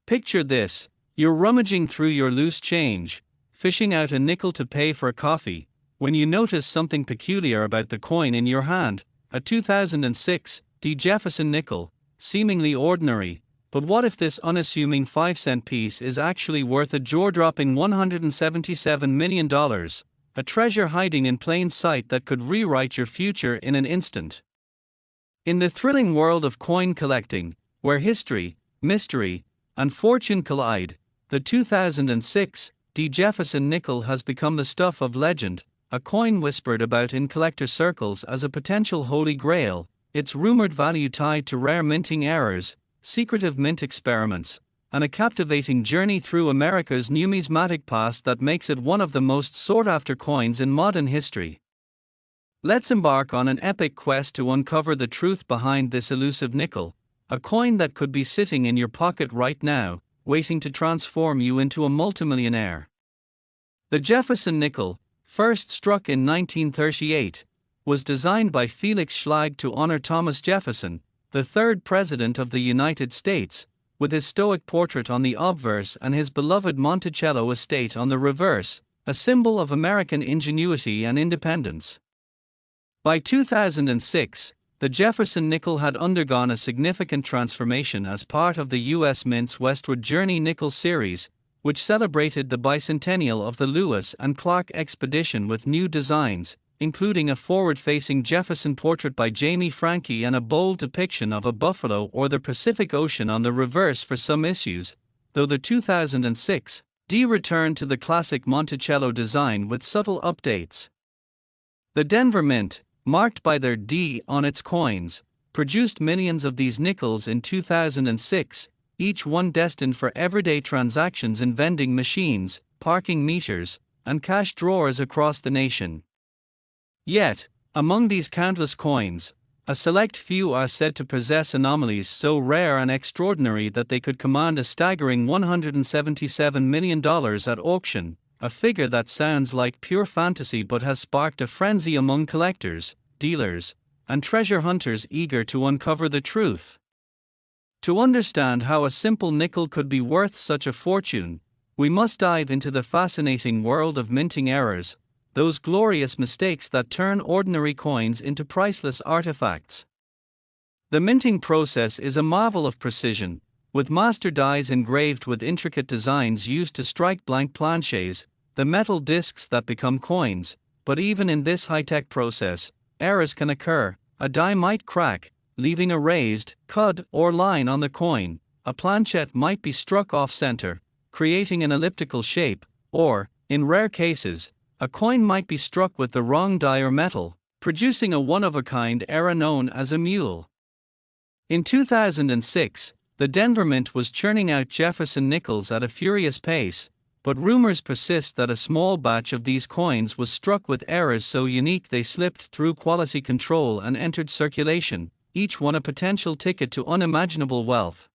Picture this: you're rummaging through your loose change, fishing out a nickel to pay for a coffee, when you notice something peculiar about the coin in your hand, a 2006 Jefferson nickel, seemingly ordinary. But what if this unassuming 5-cent piece is actually worth a jaw-dropping $177 million, a treasure hiding in plain sight that could rewrite your future in an instant? In the thrilling world of coin collecting, where history, mystery, and fortune collide, the 2006 Jefferson nickel has become the stuff of legend, a coin whispered about in collector circles as a potential holy grail, its rumored value tied to rare minting errors, secretive mint experiments, and a captivating journey through America's numismatic past that makes it one of the most sought-after coins in modern history. Let's embark on an epic quest to uncover the truth behind this elusive nickel, a coin that could be sitting in your pocket right now, waiting to transform you into a multimillionaire. The Jefferson nickel, first struck in 1938, was designed by Felix Schlag to honor Thomas Jefferson, the third President of the United States, with his stoic portrait on the obverse and his beloved Monticello estate on the reverse, a symbol of American ingenuity and independence. By 2006, the Jefferson nickel had undergone a significant transformation as part of the U.S. Mint's Westward Journey nickel series, which celebrated the bicentennial of the Lewis and Clark expedition with new designs, including a forward-facing Jefferson portrait by Jamie Franke and a bold depiction of a buffalo or the Pacific Ocean on the reverse for some issues, though the 2006 returned to the classic Monticello design with subtle updates. The Denver Mint, marked by their D on its coins, produced millions of these nickels in 2006, each one destined for everyday transactions in vending machines, parking meters, and cash drawers across the nation. Yet, among these countless coins, a select few are said to possess anomalies so rare and extraordinary that they could command a staggering $177 million at auction, a figure that sounds like pure fantasy but has sparked a frenzy among collectors, dealers, and treasure hunters eager to uncover the truth. To understand how a simple nickel could be worth such a fortune, we must dive into the fascinating world of minting errors, those glorious mistakes that turn ordinary coins into priceless artifacts. The minting process is a marvel of precision, with master dies engraved with intricate designs used to strike blank planchets, the metal discs that become coins. But even in this high-tech process, errors can occur. A die might crack, leaving a raised, cud, or line on the coin. A planchet might be struck off-center, creating an elliptical shape, or, in rare cases, a coin might be struck with the wrong die or metal, producing a one-of-a-kind error known as a mule. In 2006, the Denver Mint was churning out Jefferson nickels at a furious pace, but rumors persist that a small batch of these coins was struck with errors so unique they slipped through quality control and entered circulation, each one a potential ticket to unimaginable wealth.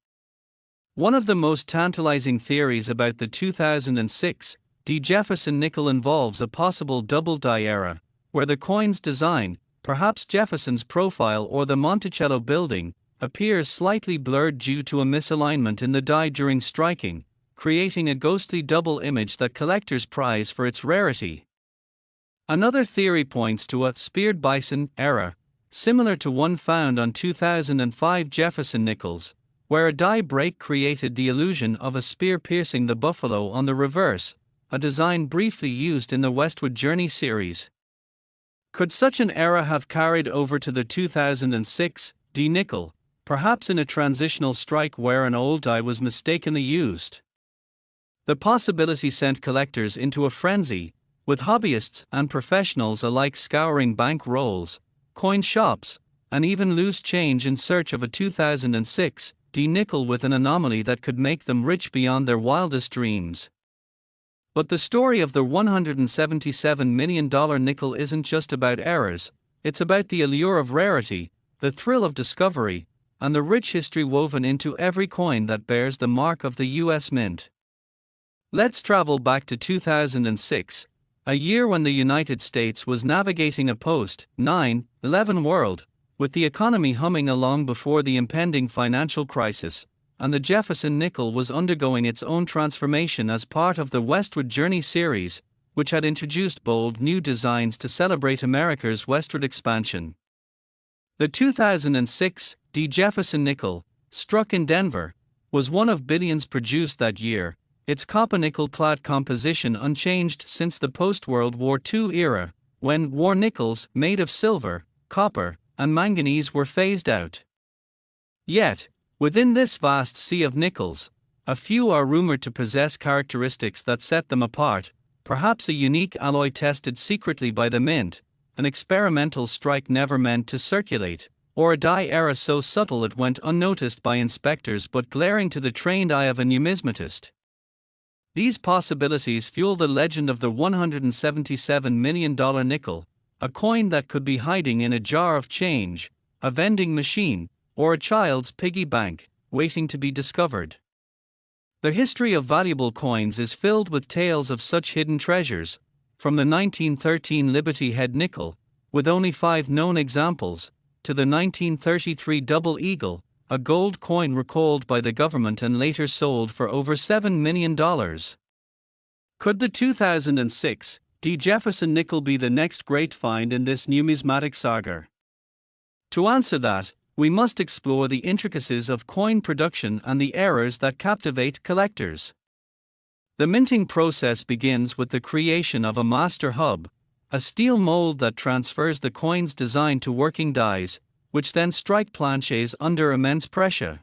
One of the most tantalizing theories about the 2006 Jefferson nickel involves a possible double die error, where the coin's design, perhaps Jefferson's profile or the Monticello building, appears slightly blurred due to a misalignment in the die during striking, creating a ghostly double image that collectors prize for its rarity. Another theory points to a speared bison error, similar to one found on 2005 Jefferson nickels, where a die break created the illusion of a spear piercing the buffalo on the reverse, a design briefly used in the Westward Journey series. Could such an error have carried over to the 2006 nickel, perhaps in a transitional strike where an old die was mistakenly used? The possibility sent collectors into a frenzy, with hobbyists and professionals alike scouring bank rolls, coin shops, and even loose change in search of a 2006 nickel with an anomaly that could make them rich beyond their wildest dreams. But the story of the $177 million nickel isn't just about errors, it's about the allure of rarity, the thrill of discovery, and the rich history woven into every coin that bears the mark of the U.S. Mint. Let's travel back to 2006, a year when the United States was navigating a post-9/11 world, with the economy humming along before the impending financial crisis, and the Jefferson nickel was undergoing its own transformation as part of the Westward Journey series, which had introduced bold new designs to celebrate America's westward expansion. The 2006 D. Jefferson nickel, struck in Denver, was one of billions produced that year, its copper-nickel-clad composition unchanged since the post-World War II era, when war nickels made of silver, copper, and manganese were phased out. Yet, within this vast sea of nickels, a few are rumored to possess characteristics that set them apart, perhaps a unique alloy tested secretly by the mint, an experimental strike never meant to circulate, or a dye error so subtle it went unnoticed by inspectors but glaring to the trained eye of a numismatist. These possibilities fuel the legend of the $177 million nickel, a coin that could be hiding in a jar of change, a vending machine, or a child's piggy bank, waiting to be discovered. The history of valuable coins is filled with tales of such hidden treasures, from the 1913 Liberty Head nickel, with only 5 known examples, to the 1933 Double Eagle, a gold coin recalled by the government and later sold for over $7 million. Could the 2006 D. Jefferson nickel be the next great find in this numismatic saga? To answer that, we must explore the intricacies of coin production and the errors that captivate collectors. The minting process begins with the creation of a master hub, a steel mold that transfers the coin's design to working dies, which then strike planchets under immense pressure.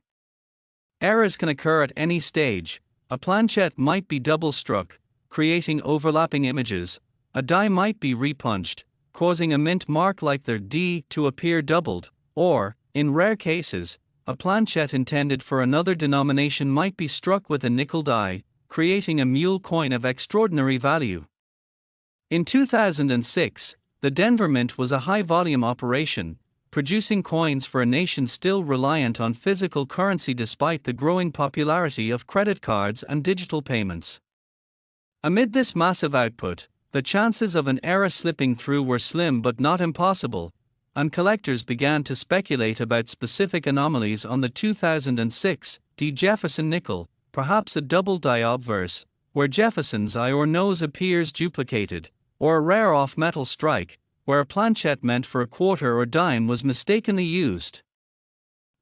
Errors can occur at any stage. A planchet might be double-struck, creating overlapping images. A die might be repunched, causing a mint mark like their D to appear doubled, or, in rare cases, a planchet intended for another denomination might be struck with a nickel die, creating a mule coin of extraordinary value. In 2006, the Denver Mint was a high-volume operation, producing coins for a nation still reliant on physical currency despite the growing popularity of credit cards and digital payments. Amid this massive output, the chances of an error slipping through were slim but not impossible, and collectors began to speculate about specific anomalies on the 2006 D. Jefferson nickel, perhaps a double die obverse, where Jefferson's eye or nose appears duplicated, or a rare off-metal strike, where a planchet meant for a quarter or dime was mistakenly used.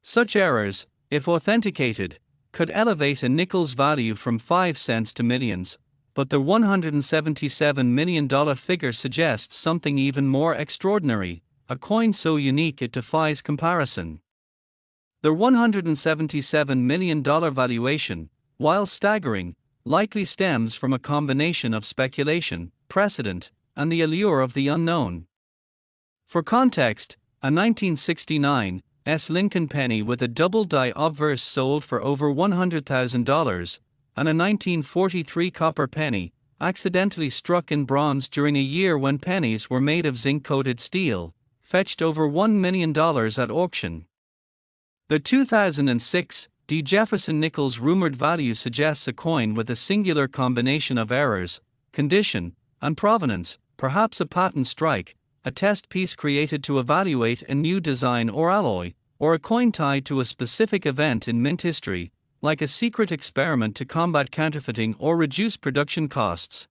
Such errors, if authenticated, could elevate a nickel's value from 5 cents to millions, but the $177 million figure suggests something even more extraordinary, a coin so unique it defies comparison. The $177 million valuation, while staggering, likely stems from a combination of speculation, precedent, and the allure of the unknown. For context, a 1969 Lincoln penny with a double die obverse sold for over $100,000, and a 1943 copper penny, accidentally struck in bronze during a year when pennies were made of zinc-coated steel, fetched over $1 million at auction. The 2006 D. Jefferson nickel's rumored value suggests a coin with a singular combination of errors, condition, and provenance, perhaps a patent strike, a test piece created to evaluate a new design or alloy, or a coin tied to a specific event in mint history, like a secret experiment to combat counterfeiting or reduce production costs.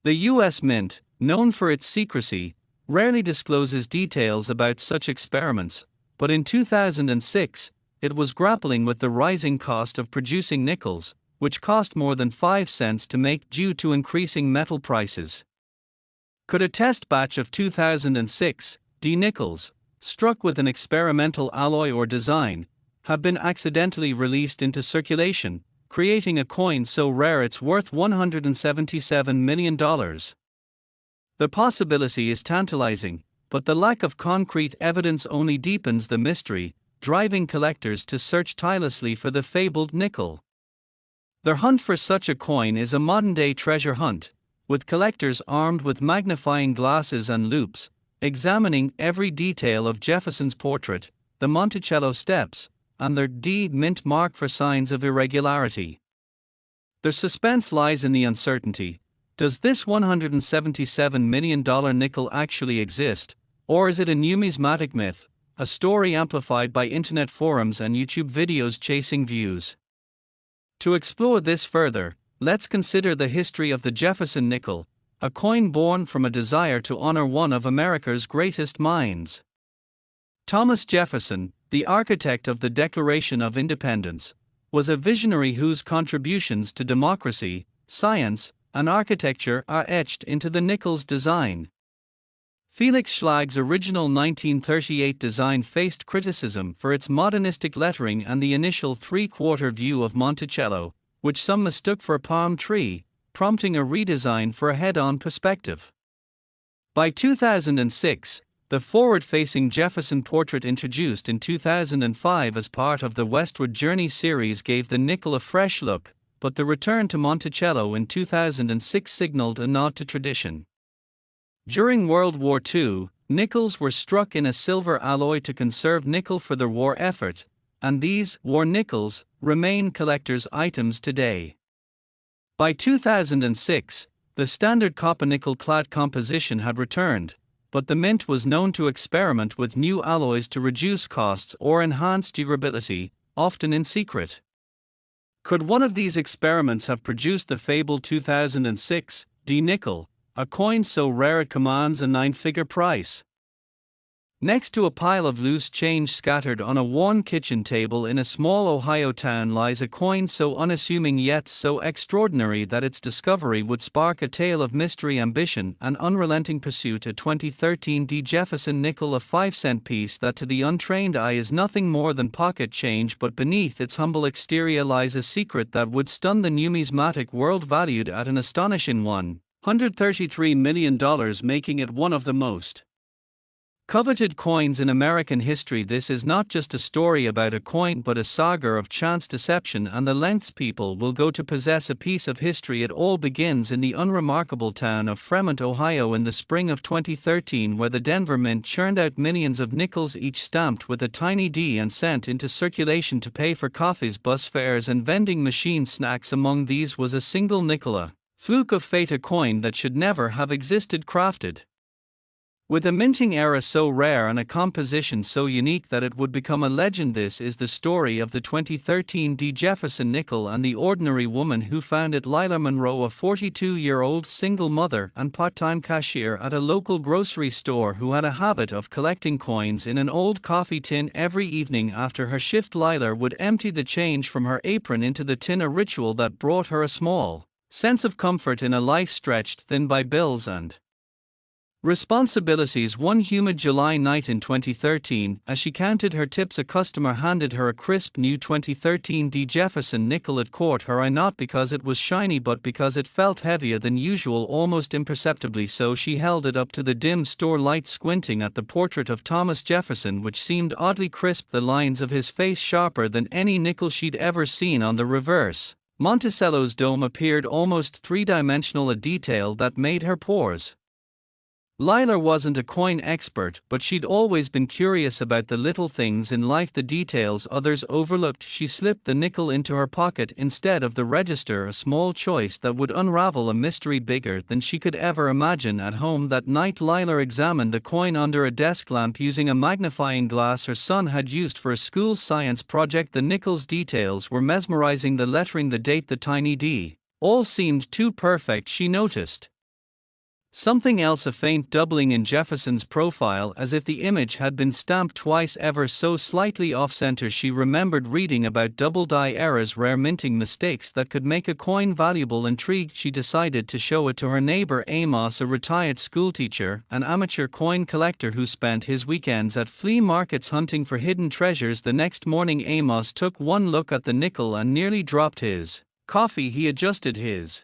The U.S. Mint, known for its secrecy, rarely discloses details about such experiments, but in 2006, it was grappling with the rising cost of producing nickels, which cost more than 5 cents to make due to increasing metal prices. Could a test batch of 2006 D nickels, struck with an experimental alloy or design, have been accidentally released into circulation, creating a coin so rare it's worth $177 million? The possibility is tantalizing, but the lack of concrete evidence only deepens the mystery, driving collectors to search tirelessly for the fabled nickel. Their hunt for such a coin is a modern-day treasure hunt, with collectors armed with magnifying glasses and loupes, examining every detail of Jefferson's portrait, the Monticello steps, and their D mint mark for signs of irregularity. Their suspense lies in the uncertainty. Does this $177 million nickel actually exist, or is it a numismatic myth, a story amplified by internet forums and YouTube videos chasing views. To explore this further, let's consider the history of the Jefferson nickel, a coin born from a desire to honor one of America's greatest minds. Thomas Jefferson, the architect of the Declaration of Independence, was a visionary whose contributions to democracy, science, and architecture are etched into the nickel's design. Felix Schlag's original 1938 design faced criticism for its modernistic lettering and the initial three-quarter view of Monticello, which some mistook for a palm tree, prompting a redesign for a head-on perspective. By 2006, the forward-facing Jefferson portrait introduced in 2005 as part of the Westward Journey series gave the nickel a fresh look, but the return to Monticello in 2006 signaled a nod to tradition. During World War II, nickels were struck in a silver alloy to conserve nickel for the war effort, and these war nickels remain collectors' items today. By 2006, the standard copper-nickel-clad composition had returned, but the mint was known to experiment with new alloys to reduce costs or enhance durability, often in secret. Could one of these experiments have produced the fabled 2006 D-nickel, a coin so rare it commands a nine-figure price? Next to a pile of loose change scattered on a worn kitchen table in a small Ohio town lies a coin so unassuming yet so extraordinary that its discovery would spark a tale of mystery, ambition, and unrelenting pursuit. A 2013 D. Jefferson nickel, a 5-cent piece that to the untrained eye is nothing more than pocket change, but beneath its humble exterior lies a secret that would stun the numismatic world, valued at an astonishing $133 million, making it one of the most coveted coins in American history. This is not just a story about a coin but a saga of chance, deception, and the lengths people will go to possess a piece of history. It all begins in the unremarkable town of Fremont, Ohio in the spring of 2013, where the Denver Mint churned out millions of nickels, each stamped with a tiny D and sent into circulation to pay for coffees, bus fares, and vending machine snacks. Among these was a single nickel, a fluke of fate, a coin that should never have existed, crafted with a minting era so rare and a composition so unique that it would become a legend. This is the story of the 2013 D. Jefferson nickel and the ordinary woman who found it. Lila Monroe, a 42-year-old single mother and part-time cashier at a local grocery store who had a habit of collecting coins in an old coffee tin every evening after her shift. Lila would empty the change from her apron into the tin, a ritual that brought her a small sense of comfort in a life stretched thin by bills and responsibilities. One humid July night in 2013, as she counted her tips, a customer handed her a crisp new 2013 D. Jefferson nickel. It caught her eye not because it was shiny but because it felt heavier than usual, almost imperceptibly so. She held it up to the dim store light, squinting at the portrait of Thomas Jefferson, which seemed oddly crisp, the lines of his face sharper than any nickel she'd ever seen. On the reverse, Monticello's dome appeared almost three-dimensional, a detail that made her pause. Lila wasn't a coin expert, but she'd always been curious about the little things in life, the details others overlooked. She slipped the nickel into her pocket instead of the register, a small choice that would unravel a mystery bigger than she could ever imagine. At home that night, Lila examined the coin under a desk lamp using a magnifying glass her son had used for a school science project. The nickel's details were mesmerizing, the lettering, the date, the tiny D. All seemed too perfect. She noticed something else, a faint doubling in Jefferson's profile, as if the image had been stamped twice, ever so slightly off-center. She remembered reading about double-die errors, rare minting mistakes that could make a coin valuable. Intrigued, she decided to show it to her neighbor Amos, a retired schoolteacher, an amateur coin collector who spent his weekends at flea markets hunting for hidden treasures. The next morning, Amos took one look at the nickel and nearly dropped his coffee. He adjusted his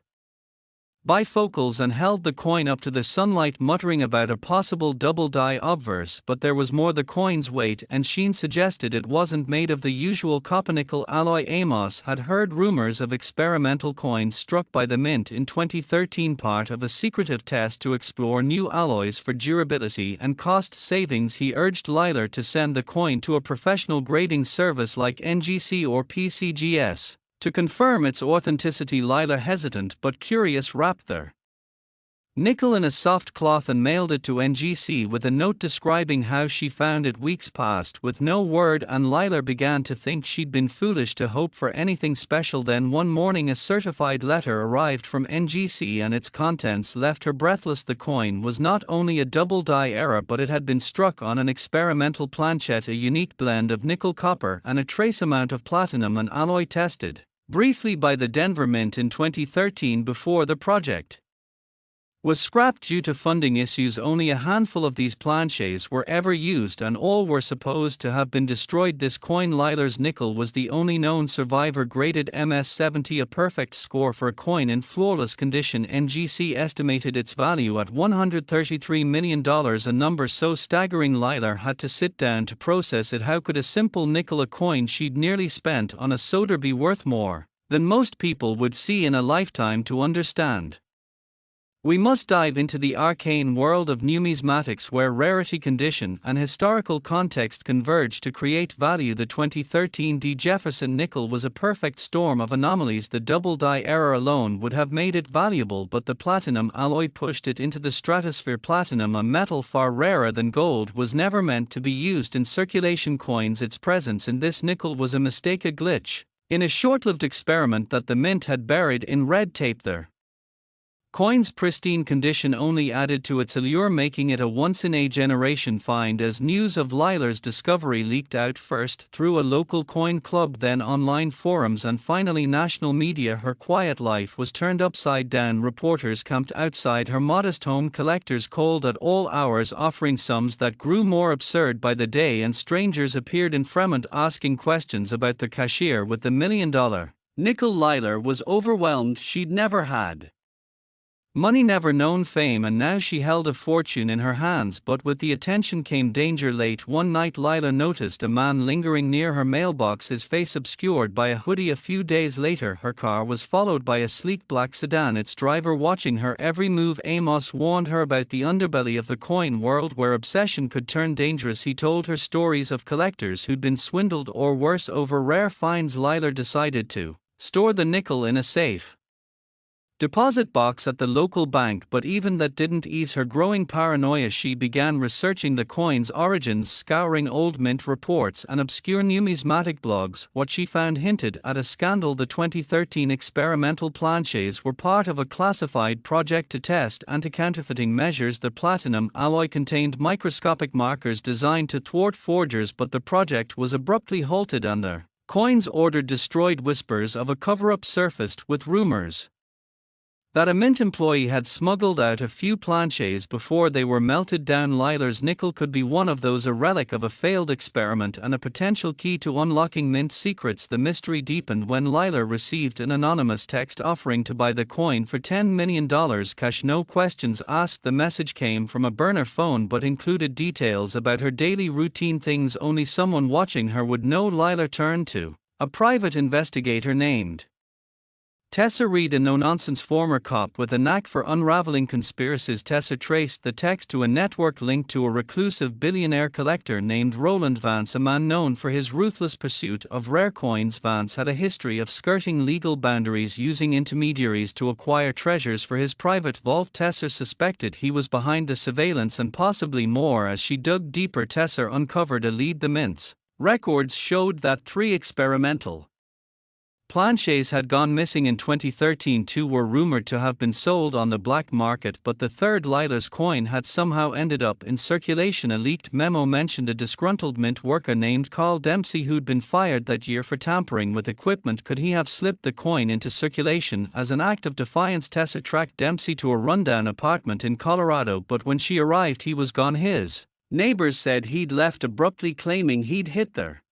bifocals and held the coin up to the sunlight, muttering about a possible double-die obverse. But there was more. The coin's weight and sheen suggested it wasn't made of the usual copper-nickel alloy. Amos had heard rumors of experimental coins struck by the mint in 2013, part of a secretive test to explore new alloys for durability and cost savings. He urged Lila to send the coin to a professional grading service like NGC or PCGS to confirm its authenticity. Lila, hesitant but curious, wrapped their nickel in a soft cloth and mailed it to NGC with a note describing how she found it. Weeks passed with no word, and Lila began to think she'd been foolish to hope for anything special. Then one morning a certified letter arrived from NGC and its contents left her breathless. The coin was not only a double die error, but it had been struck on an experimental planchette, a unique blend of nickel copper and a trace amount of platinum, an alloy tested briefly by the Denver Mint in 2013 before the project was scrapped due to funding issues. Only a handful of these planchets were ever used and all were supposed to have been destroyed. This coin, Lilar's nickel, was the only known survivor, graded MS-70, a perfect score for a coin in flawless condition. NGC estimated its value at $133 million, a number so staggering Lilar had to sit down to process it. How could a simple nickel, a coin she'd nearly spent on a soda, be worth more than most people would see in a lifetime? To understand, we must dive into the arcane world of numismatics, where rarity, condition, and historical context converge to create value. The 2013 Jefferson nickel was a perfect storm of anomalies. The double die error alone would have made it valuable, but the platinum alloy pushed it into the stratosphere. Platinum, a metal far rarer than gold, was never meant to be used in circulation coins. Its presence in this nickel was a mistake, a glitch in a short-lived experiment that the mint had buried in red tape. There, coin's pristine condition only added to its allure, making it a once-in-a-generation find. As news of Lilar's discovery leaked out, first through a local coin club, then online forums, and finally national media, her quiet life was turned upside down. Reporters camped outside her modest home, collectors called at all hours offering sums that grew more absurd by the day, and strangers appeared in Fremont asking questions about the cashier with the $1 million nickel. Lilar was overwhelmed. She'd never had money, never known fame, and now she held a fortune in her hands. But with the attention came danger. Late one night, Lila noticed a man lingering near her mailbox, his face obscured by a hoodie. A few days later, her car was followed by a sleek black sedan, its driver watching her every move. Amos warned her about the underbelly of the coin world, where obsession could turn dangerous. He told her stories of collectors who'd been swindled or worse over rare finds. Lila decided to store the nickel in a safe deposit box at the local bank, but even that didn't ease her growing paranoia. She began researching the coin's origins, scouring old mint reports and obscure numismatic blogs. What she found hinted at a scandal. The 2013 experimental planchets were part of a classified project to test anti-counterfeiting measures. The platinum alloy contained microscopic markers designed to thwart forgers, but the project was abruptly halted and the coins ordered destroyed. Whispers of a cover-up surfaced, with rumors that a mint employee had smuggled out a few planchets before they were melted down. Lilar's nickel could be one of those, a relic of a failed experiment and a potential key to unlocking mint secrets. The mystery deepened when Lila received an anonymous text offering to buy the coin for $10 million cash, no questions asked. The message came from a burner phone but included details about her daily routine, things only someone watching her would know. Lila turned to a private investigator named Tessa Reed, a no-nonsense former cop with a knack for unraveling conspiracies. Tessa traced the text to a network linked to a reclusive billionaire collector named Roland Vance, a man known for his ruthless pursuit of rare coins. Vance had a history of skirting legal boundaries, using intermediaries to acquire treasures for his private vault. Tessa suspected he was behind the surveillance and possibly more. As she dug deeper, Tessa uncovered a lead. The mint's records showed that 3 experimental planchets had gone missing in 2013. 2 were rumored to have been sold on the black market, but the third, Lila's coin, had somehow ended up in circulation. A leaked memo mentioned a disgruntled mint worker named Carl Dempsey who'd been fired that year for tampering with equipment. Could he have slipped the coin into circulation as an act of defiance? Tessa tracked Dempsey to a rundown apartment in Colorado, but when she arrived he was gone. His neighbors said he'd left abruptly, claiming he'd hit their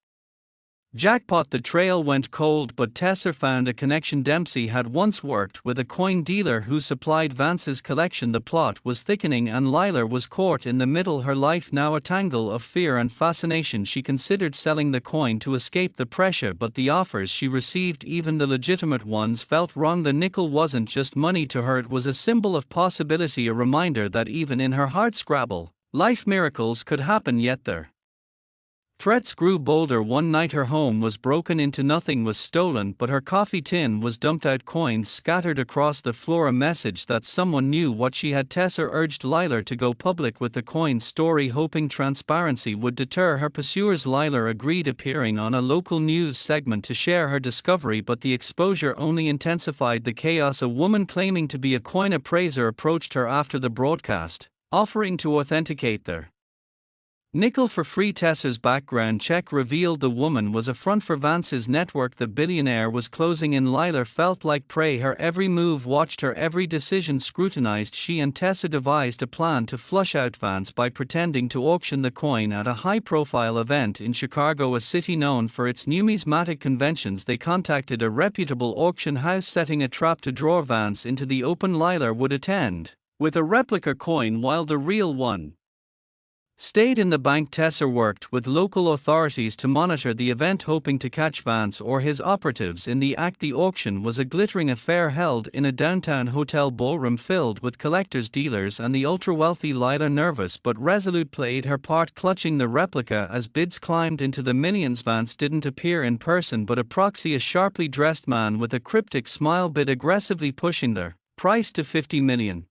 jackpot. The trail went cold, but Tessa found a connection. Dempsey had once worked with a coin dealer who supplied Vance's collection. The plot was thickening and Lila was caught in the middle, her life now a tangle of fear and fascination. She considered selling the coin to escape the pressure, but the offers she received, even the legitimate ones, felt wrong. The nickel wasn't just money to her, it was a symbol of possibility, a reminder that even in her hardscrabble life miracles could happen. Yet there Threats grew bolder. One night her home was broken into, nothing was stolen but her coffee tin was dumped out, coins scattered across the floor, a message that someone knew what she had. Tessa urged Lila to go public with the coins story, hoping transparency would deter her pursuers. Lila agreed, appearing on a local news segment to share her discovery, but the exposure only intensified the chaos. A woman claiming to be a coin appraiser approached her after the broadcast, offering to authenticate their nickel for free. Tessa's background check revealed the woman was a front for Vance's network. The billionaire was closing in. Lila felt like prey. Her every move, watched her every decision scrutinized. She and Tessa devised a plan to flush out Vance by pretending to auction the coin at a high-profile event in Chicago, a city known for its numismatic conventions. They contacted a reputable auction house, setting a trap to draw Vance into the open. Lila would attend with a replica coin while the real one stayed in the bank. Tessa worked with local authorities to monitor the event, hoping to catch Vance or his operatives in the act. The auction was a glittering affair held in a downtown hotel ballroom filled with collectors, dealers and the ultra-wealthy. Lila, nervous but resolute, played her part, clutching the replica as bids climbed into the millions. Vance didn't appear in person but a proxy, a sharply dressed man with a cryptic smile, bid aggressively, pushing their price to $50 million.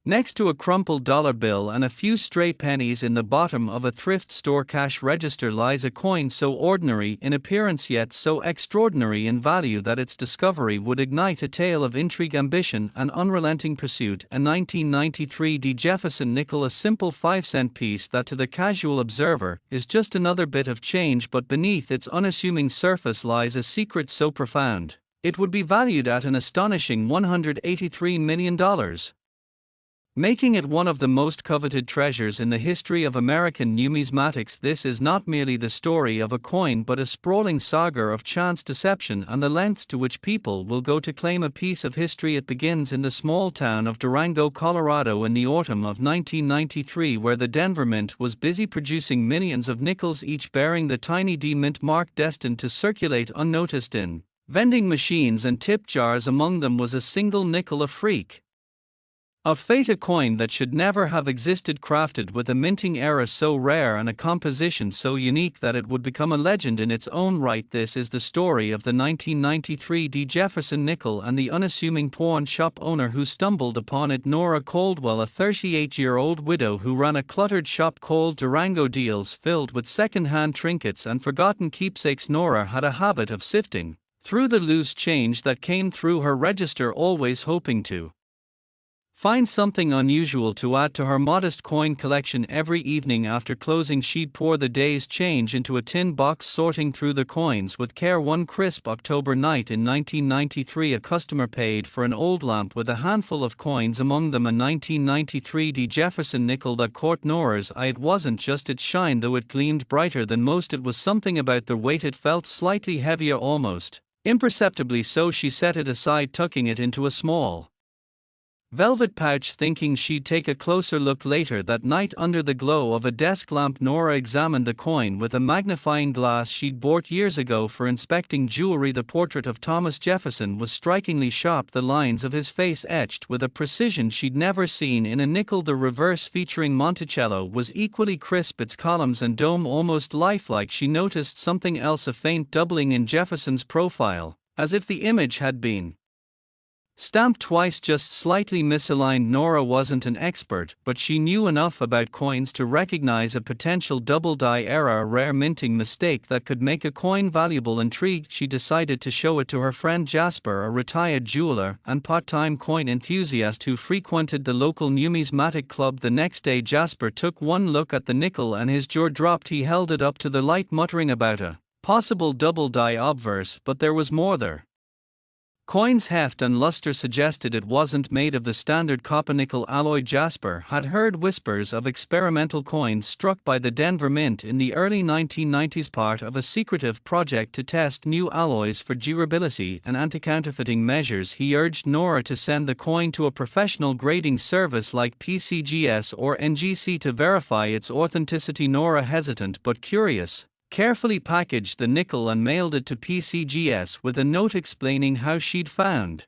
Next to a crumpled dollar bill and a few stray pennies in the bottom of a thrift store cash register lies a coin so ordinary in appearance yet so extraordinary in value that its discovery would ignite a tale of intrigue, ambition and unrelenting pursuit. A 1993 Jefferson nickel, a simple 5-cent piece that to the casual observer is just another bit of change, but beneath its unassuming surface lies a secret so profound it would be valued at an astonishing $183 million. Making it one of the most coveted treasures in the history of American numismatics. This is not merely the story of a coin but a sprawling saga of chance, deception and the lengths to which people will go to claim a piece of history. It begins in the small town of Durango, Colorado in the autumn of 1993, where the Denver Mint was busy producing millions of nickels, each bearing the tiny D mint mark, destined to circulate unnoticed in vending machines and tip jars. Among them was a single nickel, a freak of fate, a coin that should never have existed, crafted with a minting era so rare and a composition so unique that it would become a legend in its own right. This is the story of the 1993 Jefferson nickel and the unassuming pawn shop owner who stumbled upon it. Nora Caldwell, a 38-year-old widow who ran a cluttered shop called Durango Deals, filled with second-hand trinkets and forgotten keepsakes. Nora had a habit of sifting through the loose change that came through her register, always hoping to find something unusual to add to her modest coin collection. Every evening after closing, she'd pour the day's change into a tin box, sorting through the coins with care. One crisp October night in 1993, a customer paid for an old lamp with a handful of coins, among them a 1993 Jefferson nickel that caught Nora's eye. It wasn't just its shine, though it gleamed brighter than most. It was something about the weight. It felt slightly heavier, almost imperceptibly so. She set it aside, tucking it into a small velvet pouch, thinking she'd take a closer look later. That night, under the glow of a desk lamp, Nora examined the coin with a magnifying glass she'd bought years ago for inspecting jewelry. The portrait of Thomas Jefferson was strikingly sharp, the lines of his face etched with a precision she'd never seen in a nickel. The reverse, featuring Monticello, was equally crisp, its columns and dome almost lifelike. She noticed something else, a faint doubling in Jefferson's profile, as if the image had been stamped twice, just slightly misaligned. Nora wasn't an expert, but she knew enough about coins to recognize a potential double-die error, a rare minting mistake that could make a coin valuable. Intrigued, she decided to show it to her friend Jasper, a retired jeweler and part-time coin enthusiast who frequented the local numismatic club. The next day, Jasper took one look at the nickel and his jaw dropped. He held it up to the light, muttering about a possible double-die obverse, but there was more there. Coin's heft and luster suggested it wasn't made of the standard copper-nickel alloy. Jasper had heard whispers of experimental coins struck by the Denver Mint in the early 1990s, part of a secretive project to test new alloys for durability and anti-counterfeiting measures. He urged Nora to send the coin to a professional grading service like PCGS or NGC to verify its authenticity. Nora, hesitant but curious, carefully packaged the nickel and mailed it to PCGS with a note explaining how she'd found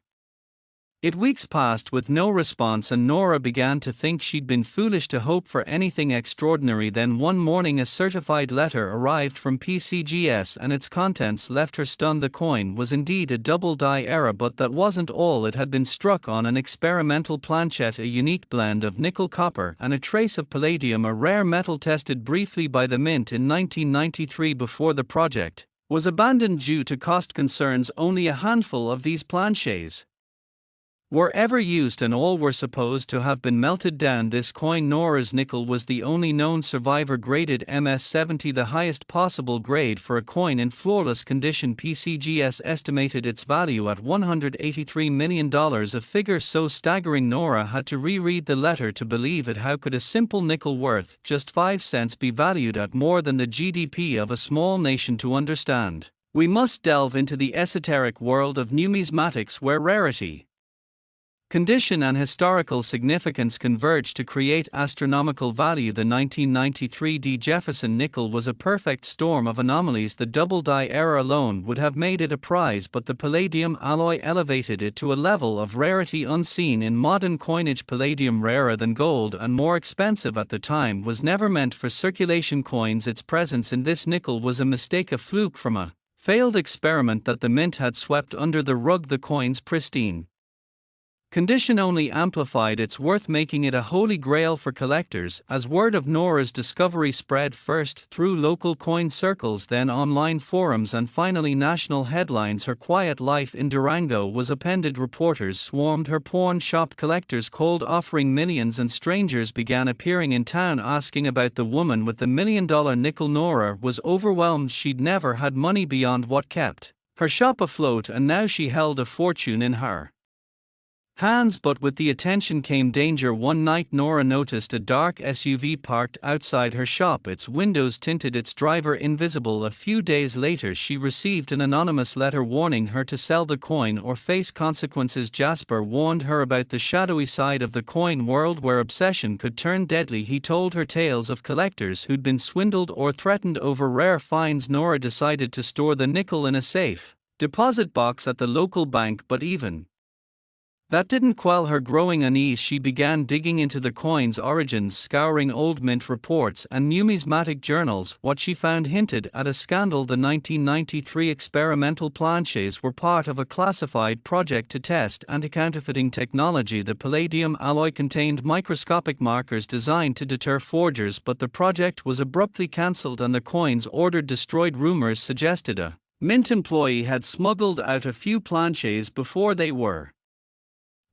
Weeks passed with no response, and Nora began to think she'd been foolish to hope for anything extraordinary. Then one morning a certified letter arrived from PCGS and its contents left her stunned. The coin was indeed a double-die error, but that wasn't all. It had been struck on an experimental planchette, a unique blend of nickel-copper and a trace of palladium, a rare metal tested briefly by the Mint in 1993 before the project was abandoned due to cost concerns. Only a handful of these planchets were ever used, and all were supposed to have been melted down. This coin, Nora's nickel, was the only known survivor, graded MS-70, the highest possible grade for a coin in flawless condition. PCGS estimated its value at $183 million, a figure so staggering Nora had to reread the letter to believe it. How could a simple nickel worth just 5 cents be valued at more than the GDP of a small nation? To understand, we must delve into the esoteric world of numismatics, where rarity, condition and historical significance converge to create astronomical value. The 1993 Jefferson nickel was a perfect storm of anomalies. The double-die error alone would have made it a prize, but the palladium alloy elevated it to a level of rarity unseen in modern coinage. Palladium, rarer than gold and more expensive at the time, was never meant for circulation coins. Its presence in this nickel was a mistake, a fluke from a failed experiment that the Mint had swept under the rug. The coin's pristine condition only amplified its worth, making it a holy grail for collectors. As word of Nora's discovery spread first through local coin circles, then online forums, and finally national headlines, her quiet life in Durango was appended. Reporters swarmed her pawn shop, collectors called offering millions, and strangers began appearing in town asking about the woman with the $1 million nickel. Nora was overwhelmed. She'd never had money beyond what kept her shop afloat, and now she held a fortune in her hands. But with the attention came danger. One night Nora noticed a dark SUV parked outside her shop, its windows tinted, its driver invisible. A few days later she received an anonymous letter warning her to sell the coin or face consequences. Jasper warned her about the shadowy side of the coin world, where obsession could turn deadly. He told her tales of collectors who'd been swindled or threatened over rare finds. Nora decided to store the nickel in a safe deposit box at the local bank, but even that didn't quell her growing unease. She began digging into the coin's origins, scouring old Mint reports and numismatic journals. What she found hinted at a scandal. The 1993 experimental planchets were part of a classified project to test anti-counterfeiting technology. The palladium alloy contained microscopic markers designed to deter forgers, but the project was abruptly cancelled and the coins ordered destroyed. Rumors suggested a Mint employee had smuggled out a few planchets before they were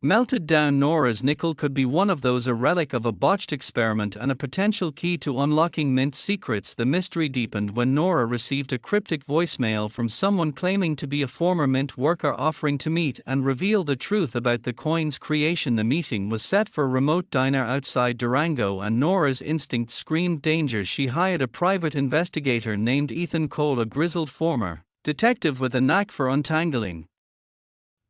melted down. Nora's nickel could be one of those, a relic of a botched experiment and a potential key to unlocking Mint secrets. The mystery deepened when Nora received a cryptic voicemail from someone claiming to be a former Mint worker, offering to meet and reveal the truth about the coin's creation. The meeting was set for a remote diner outside Durango, and Nora's instinct screamed danger. She hired a private investigator named Ethan Cole, a grizzled former detective with a knack for untangling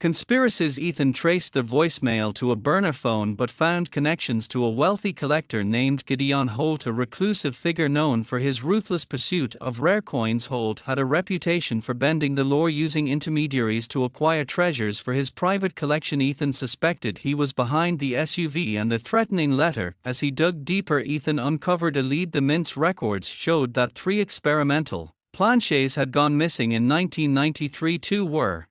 conspiracies. Ethan traced the voicemail to a burner phone but found connections to a wealthy collector named Gideon Holt, a reclusive figure known for his ruthless pursuit of rare coins. Holt had a reputation for bending the law, using intermediaries to acquire treasures for his private collection. Ethan suspected he was behind the SUV and the threatening letter. As he dug deeper, Ethan uncovered a lead. The Mint's records showed that 3 experimental planchets had gone missing in 1993. 2 were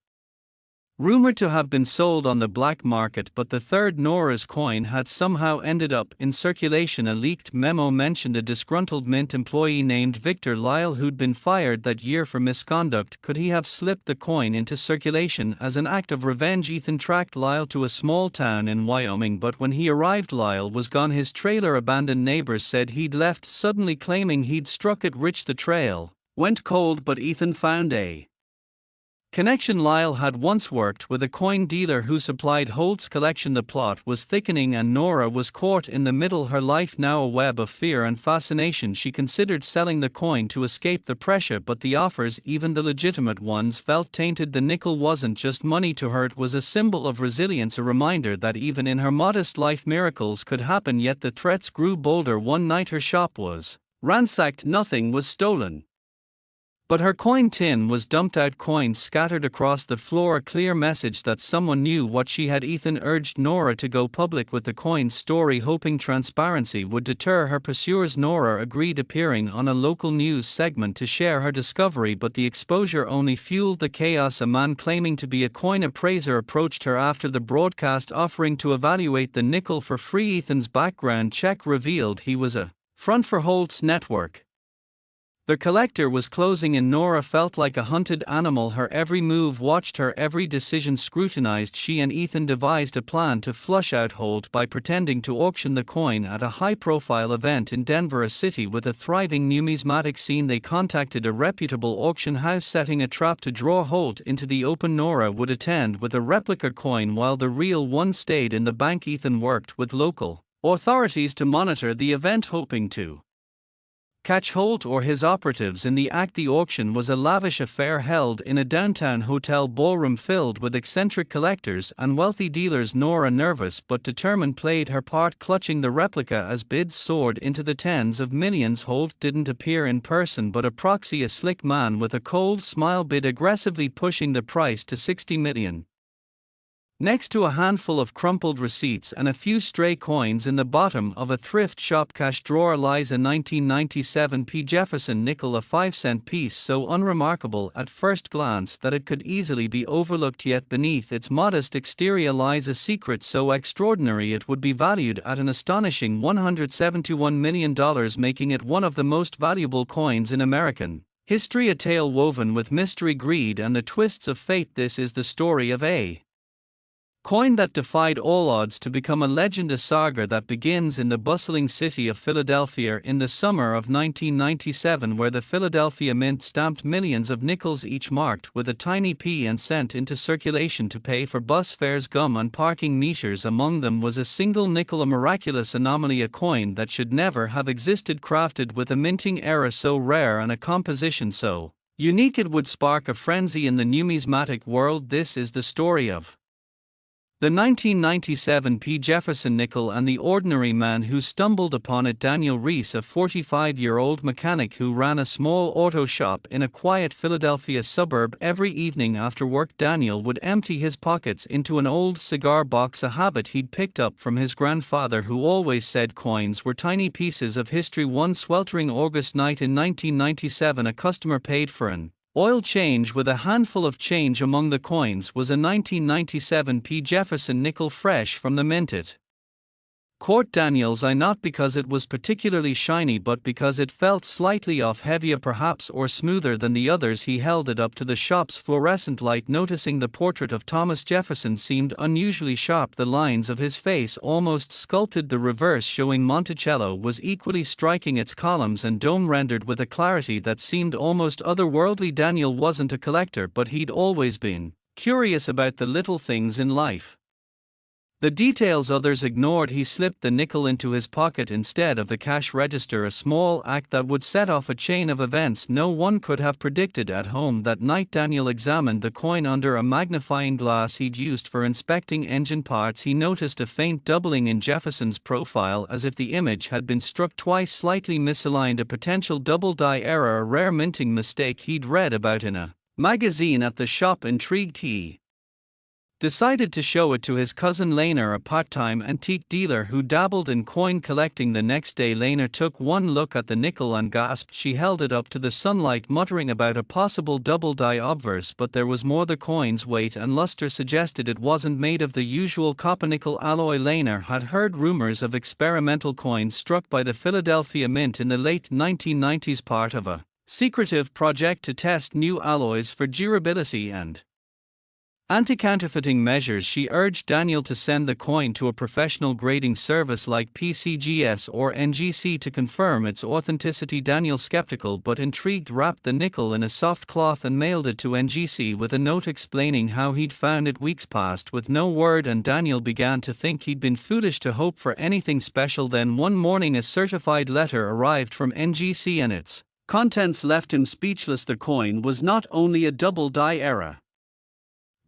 rumored to have been sold on the black market, but the third, Nora's coin, had somehow ended up in circulation. A leaked memo mentioned a disgruntled Mint employee named Victor Lyle who'd been fired that year for misconduct. Could he have slipped the coin into circulation as an act of revenge? Ethan tracked Lyle to a small town in Wyoming, but when he arrived Lyle was gone. His trailer abandoned. Neighbors said he'd left suddenly, claiming he'd struck it rich. The trail went cold, but Ethan found a connection. Lyle had once worked with a coin dealer who supplied Holt's collection. The plot was thickening and Nora was caught in the middle, her life now a web of fear and fascination. She considered selling the coin to escape the pressure, but the offers, even the legitimate ones, felt tainted. The nickel wasn't just money to her, it was a symbol of resilience, a reminder that even in her modest life miracles could happen. Yet the threats grew bolder. One night her shop was ransacked. Nothing was stolen, But her coin tin was dumped out, coins scattered across the floor, a clear message that someone knew what she had. Ethan urged Nora to go public with the coin's story, hoping transparency would deter her pursuers. Nora agreed, appearing on a local news segment to share her discovery, but the exposure only fueled the chaos. A man claiming to be a coin appraiser approached her after the broadcast, offering to evaluate the nickel for free. Ethan's background check revealed he was a front for Holt's network. The collector was closing in. Nora felt like a hunted animal, her every move watched, her every decision scrutinized. She and Ethan devised a plan to flush out Holt by pretending to auction the coin at a high-profile event in Denver, a city with a thriving numismatic scene. They contacted a reputable auction house, setting a trap to draw Holt into the open. Nora would attend with a replica coin while the real one stayed in the bank. Ethan worked with local authorities to monitor the event, hoping to catch Holt or his operatives in the act. The auction was a lavish affair held in a downtown hotel ballroom filled with eccentric collectors and wealthy dealers. Nora, nervous but determined, played her part, clutching the replica as bids soared into the tens of millions. Holt didn't appear in person but a proxy, a slick man with a cold smile, bid aggressively, pushing the price to $60 million. Next to a handful of crumpled receipts and a few stray coins in the bottom of a thrift shop cash drawer lies a 1997 P. Jefferson nickel, a 5-cent piece so unremarkable at first glance that it could easily be overlooked, yet beneath its modest exterior lies a secret so extraordinary it would be valued at an astonishing $171 million, making it one of the most valuable coins in American history, a tale woven with mystery, greed, and the twists of fate. This is the story of a coin that defied all odds to become a legend, a saga that begins in the bustling city of Philadelphia in the summer of 1997, where the Philadelphia Mint stamped millions of nickels each, marked with a tiny P, and sent into circulation to pay for bus fares, gum, and parking meters. Among them was a single nickel, a miraculous anomaly, a coin that should never have existed, crafted with a minting error so rare and a composition so unique it would spark a frenzy in the numismatic world. This is the story of the 1997 P. Jefferson nickel and the ordinary man who stumbled upon it. Daniel Reese, a 45-year-old mechanic who ran a small auto shop in a quiet Philadelphia suburb. Every evening after work, Daniel would empty his pockets into an old cigar box, a habit he'd picked up from his grandfather, who always said coins were tiny pieces of history. One sweltering August night in 1997, a customer paid for an oil change with a handful of change. Among the coins was a 1997 P. Jefferson nickel fresh from the mint. It caught Daniel's eye not because it was particularly shiny but because it felt slightly off, heavier perhaps, or smoother than the others. He held it up to the shop's fluorescent light, noticing the portrait of Thomas Jefferson seemed unusually sharp, the lines of his face almost sculpted. The reverse, showing Monticello, was equally striking, its columns and dome rendered with a clarity that seemed almost otherworldly. Daniel wasn't a collector, but he'd always been curious about the little things in life, the details others ignored. He slipped the nickel into his pocket instead of the cash register, a small act that would set off a chain of events no one could have predicted. At home that night, Daniel examined the coin under a magnifying glass he'd used for inspecting engine parts. He noticed a faint doubling in Jefferson's profile, as if the image had been struck twice, slightly misaligned, a potential double-die error, a rare minting mistake he'd read about in a magazine. At the shop, intrigued, he decided to show it to his cousin Laner, a part-time antique dealer who dabbled in coin collecting. The next day, Laner took one look at the nickel and gasped. She held it up to the sunlight, muttering about a possible double-die obverse, but there was more. The coin's weight and luster suggested it wasn't made of the usual copper-nickel alloy. Laner had heard rumors of experimental coins struck by the Philadelphia Mint in the late 1990s, part of a secretive project to test new alloys for durability and anti-counterfeiting measures. She urged Daniel to send the coin to a professional grading service like PCGS or NGC to confirm its authenticity. Daniel, skeptical but intrigued, wrapped the nickel in a soft cloth and mailed it to NGC with a note explaining how he'd found it. Weeks passed with no word, and Daniel began to think he'd been foolish to hope for anything special. Then one morning a certified letter arrived from NGC and its contents left him speechless. The coin was not only a double-die error,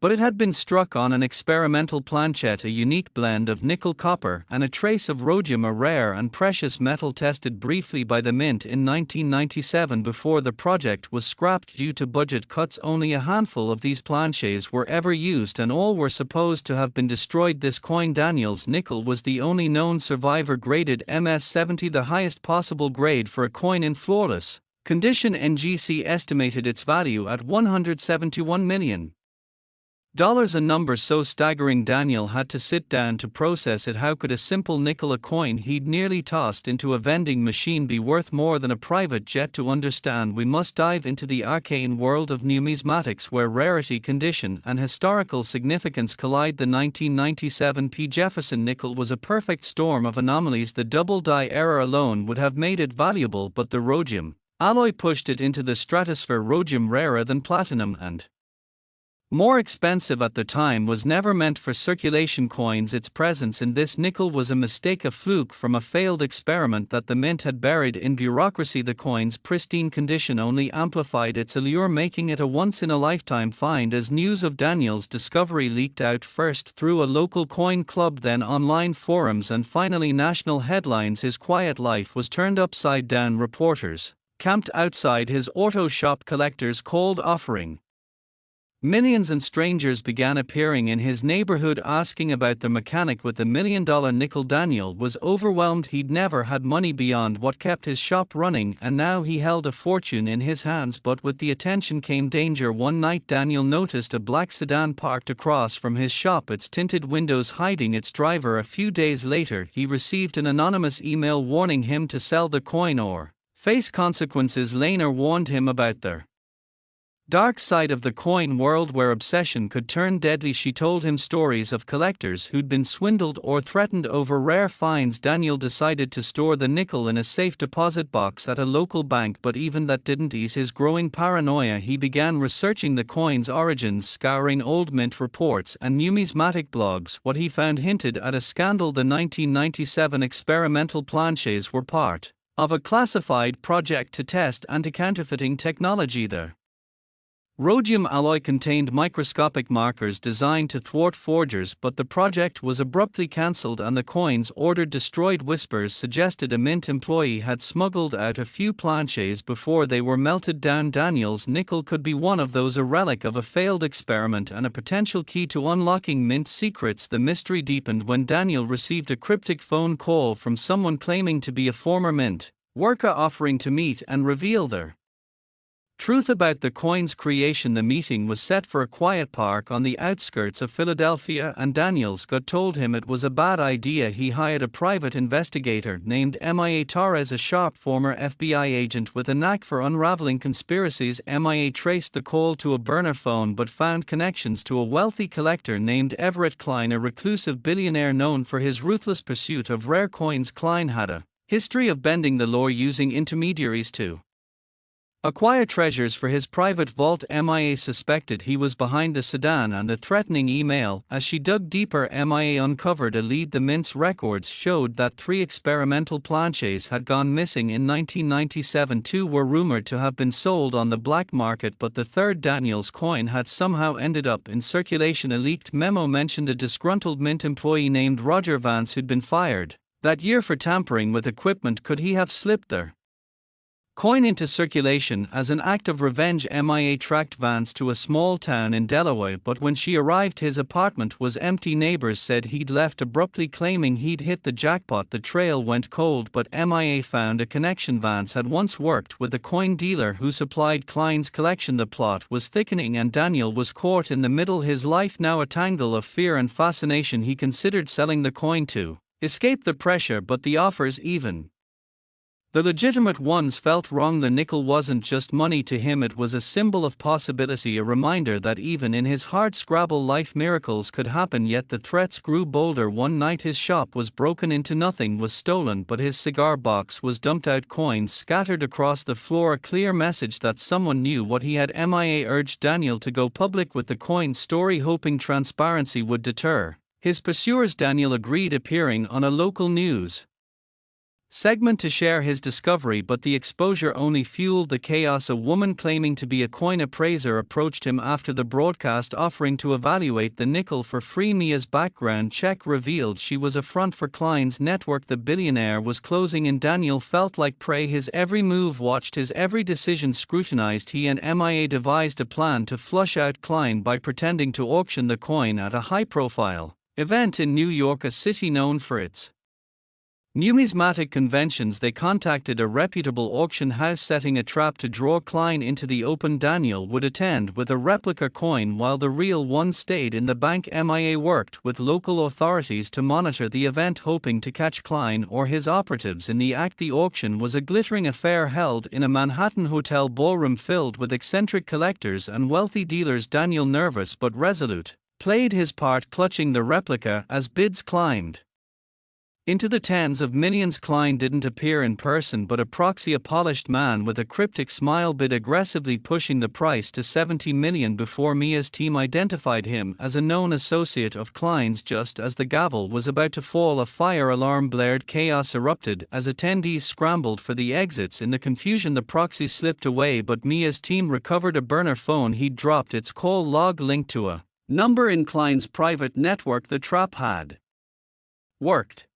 But it had been struck on an experimental planchette, a unique blend of nickel-copper and a trace of rhodium, a rare and precious metal tested briefly by the Mint in 1997 before the project was scrapped due to budget cuts. Only a handful of these planchets were ever used and all were supposed to have been destroyed. This coin, Daniel's nickel, was the only known survivor, graded MS-70, the highest possible grade for a coin in flawless condition. NGC estimated its value at $171 million. A number so staggering Daniel had to sit down to process it. How could a simple nickel, a coin he'd nearly tossed into a vending machine, be worth more than a private jet? To understand, we must dive into the arcane world of numismatics, where rarity, condition, and historical significance collide. The 1997 Jefferson nickel was a perfect storm of anomalies. The double die error alone would have made it valuable, but the rhodium alloy pushed it into the stratosphere. Rhodium, rarer than platinum and more expensive at the time, was never meant for circulation coins. Its presence in this nickel was a mistake, a fluke from a failed experiment that the Mint had buried in bureaucracy. The coin's pristine condition only amplified its allure, making it a once-in-a-lifetime find. As news of Daniel's discovery leaked out, first through a local coin club, then online forums, and finally national headlines, his quiet life was turned upside down. Reporters camped outside his auto shop, collectors cold offering millions, and strangers began appearing in his neighborhood asking about the mechanic with the $1 million nickel. Daniel was overwhelmed. He'd never had money beyond what kept his shop running, and now he held a fortune in his hands. But with the attention came danger. One night Daniel noticed a black sedan parked across from his shop, its tinted windows hiding its driver. A few days later he received an anonymous email warning him to sell the coin or face consequences. Lena warned him about their dark side of the coin world, where obsession could turn deadly. She told him stories of collectors who'd been swindled or threatened over rare finds. Daniel decided to store the nickel in a safe deposit box at a local bank, but even that didn't ease his growing paranoia. He began researching the coin's origins, scouring old Mint reports and numismatic blogs. What he found hinted at a scandal. The 1997 experimental planchets were part of a classified project to test anti-counterfeiting technology. The rhodium alloy contained microscopic markers designed to thwart forgers, but the project was abruptly cancelled and the coins ordered destroyed. Whispers suggested a Mint employee had smuggled out a few planchets before they were melted down. Daniel's nickel could be one of those, a relic of a failed experiment and a potential key to unlocking Mint secrets. The mystery deepened when Daniel received a cryptic phone call from someone claiming to be a former Mint worker, offering to meet and reveal their truth about the coin's creation. The meeting was set for a quiet park on the outskirts of Philadelphia, and Daniel's gut told him it was a bad idea. He hired a private investigator named Mia Torres, a sharp former FBI agent with a knack for unraveling conspiracies. Mia traced the call to a burner phone but found connections to a wealthy collector named Everett Klein, a reclusive billionaire known for his ruthless pursuit of rare coins. Klein had a history of bending the law, using intermediaries to acquire treasures for his private vault. Mia suspected he was behind the sedan and the threatening email. As she dug deeper, Mia uncovered a lead. The Mint's records showed that 3 experimental planchets had gone missing in 1997. 2 were rumored to have been sold on the black market, but the third, Daniel's coin, had somehow ended up in circulation. A leaked memo mentioned a disgruntled Mint employee named Roger Vance who'd been fired that year for tampering with equipment. Could he have slipped their coin into circulation as an act of revenge? Mia tracked Vance to a small town in Delaware, but when she arrived his apartment was empty. Neighbors said he'd left abruptly, claiming he'd hit the jackpot. The trail went cold, but Mia found a connection. Vance had once worked with a coin dealer who supplied Klein's collection. The plot was thickening and Daniel was caught in the middle, his life now a tangle of fear and fascination. He considered selling the coin to escape the pressure, but the offers, even the legitimate ones, felt wrong. The nickel wasn't just money to him, it was a symbol of possibility, a reminder that even in his hard-scrabble life miracles could happen. Yet the threats grew bolder. One night his shop was broken into, nothing was stolen but his cigar box was dumped out, coins scattered across the floor, a clear message that someone knew what he had. Mia urged Daniel to go public with the coin story, hoping transparency would deter his pursuers. Daniel agreed, appearing on a local news segment to share his discovery, but the exposure only fueled the chaos. A woman claiming to be a coin appraiser approached him after the broadcast, offering to evaluate the nickel for free. Mia's background check revealed she was a front for Klein's network. The billionaire was closing in. Daniel felt like prey. His every move watched, his every decision scrutinized. He and Mia devised a plan to flush out Klein by pretending to auction the coin at a high-profile event in New York, a city known for its numismatic conventions. They contacted a reputable auction house, setting a trap to draw Klein into the open. Daniel would attend with a replica coin while the real one stayed in the bank. Mia worked with local authorities to monitor the event, hoping to catch Klein or his operatives in the act. The auction was a glittering affair held in a Manhattan hotel ballroom filled with eccentric collectors and wealthy dealers. Daniel, nervous but resolute, played his part, clutching the replica as bids climbed into the tens of millions. Klein didn't appear in person, but a proxy, a polished man with a cryptic smile, bid aggressively, pushing the price to 70 million before Mia's team identified him as a known associate of Klein's. Just as the gavel was about to fall, a fire alarm blared. Chaos erupted as attendees scrambled for the exits. In the confusion, the proxy slipped away, but Mia's team recovered a burner phone he'd dropped, its call log linked to a number in Klein's private network. The trap had worked.